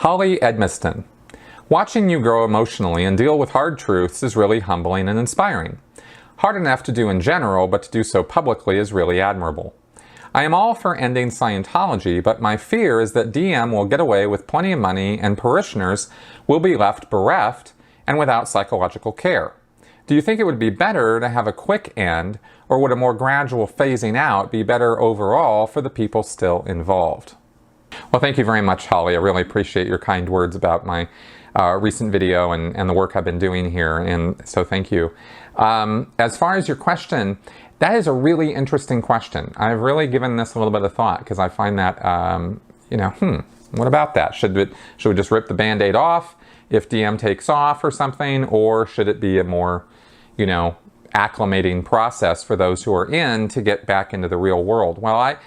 Holly Edmiston. Watching you grow emotionally and deal with hard truths is really humbling and inspiring. Hard enough to do in general, but to do so publicly is really admirable. I am all for ending Scientology, but my fear is that DM will get away with plenty of money and parishioners will be left bereft and without psychological care. Do you think it would be better to have a quick end, or would a more gradual phasing out be better overall for the people still involved? Well, thank you very much, Holly. I really appreciate your kind words about my recent video and the work I've been doing here, and so thank you. As far as your question, that is a really interesting question. I've really given this a little bit of thought because I find that, what about that? Should we just rip the Band-Aid off if DM takes off or something, or should it be a more, acclimating process for those who are in to get back into the real world? Well,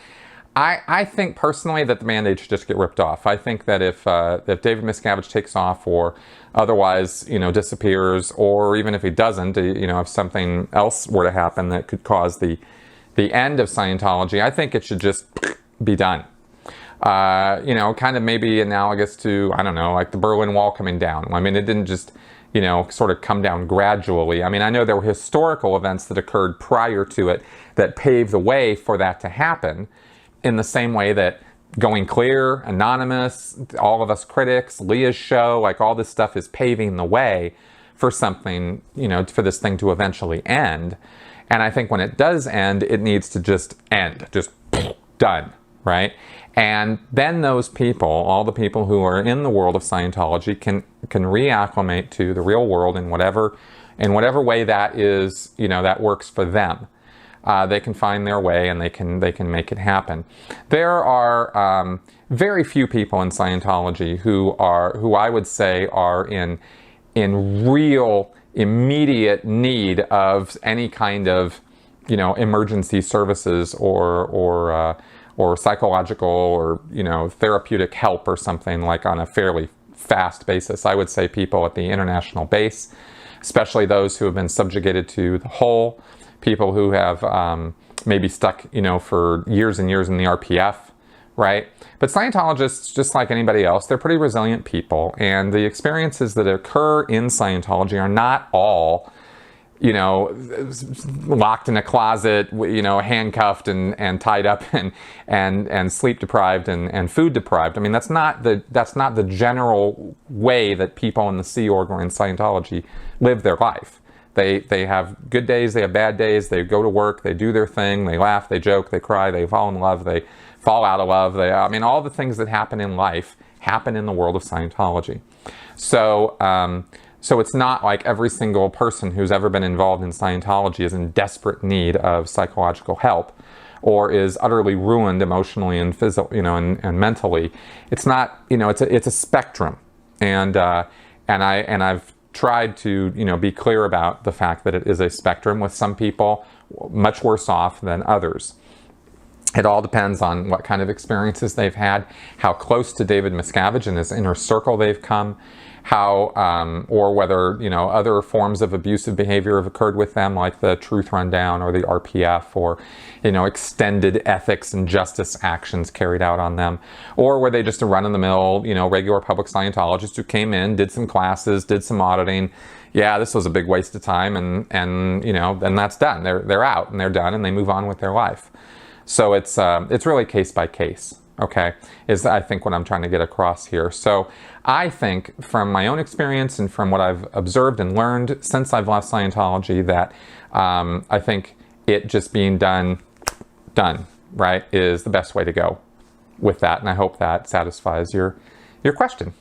I think personally that the Band-Aid should just get ripped off. I think that if David Miscavige takes off or otherwise, disappears, or even if he doesn't, if something else were to happen that could cause the end of Scientology, I think it should just be done. Kind of maybe analogous to, I don't know, like the Berlin Wall coming down. I mean, it didn't just, sort of come down gradually. I mean, I know there were historical events that occurred prior to it that paved the way for that to happen, in the same way that Going Clear, Anonymous, All of Us Critics, Leah's show, like all this stuff is paving the way for something, for this thing to eventually end. And I think when it does end, it needs to just end, just done, right? And then those people, all the people who are in the world of Scientology can reacclimate to the real world in whatever way that is, that works for them. They can find their way and they can make it happen. There are very few people in Scientology who I would say are in real immediate need of any kind of emergency services or psychological or therapeutic help or something, like on a fairly fast basis. I would say people at the international base, especially those who have been subjugated to the whole. People who have maybe stuck, for years and years in the RPF, right? But Scientologists, just like anybody else, they're pretty resilient people. And the experiences that occur in Scientology are not all, locked in a closet, handcuffed and tied up and sleep deprived and food deprived. I mean, that's not the general way that people in the Sea Org or in Scientology live their life. They have good days, they have bad days, they go to work, they do their thing, they laugh, they joke, they cry, they fall in love, they fall out of love. All the things that happen in life happen in the world of Scientology. So it's not like every single person who's ever been involved in Scientology is in desperate need of psychological help or is utterly ruined emotionally and physically, and mentally. It's not, it's a spectrum. And I've tried to be clear about the fact that it is a spectrum, with some people much worse off than others. It all depends on what kind of experiences they've had, how close to David Miscavige and his inner circle they've come, how or whether other forms of abusive behavior have occurred with them, like the Truth Rundown or the RPF, or extended ethics and justice actions carried out on them, or were they just a run-of-the-mill regular public Scientologist who came in, did some classes, did some auditing. Yeah, this was a big waste of time, and then that's done. They're out and they're done and they move on with their life. So it's really case by case. Okay, is I think what I'm trying to get across here. So I think from my own experience and from what I've observed and learned since I've left Scientology that I think it just being done, right, is the best way to go with that. And I hope that satisfies your question.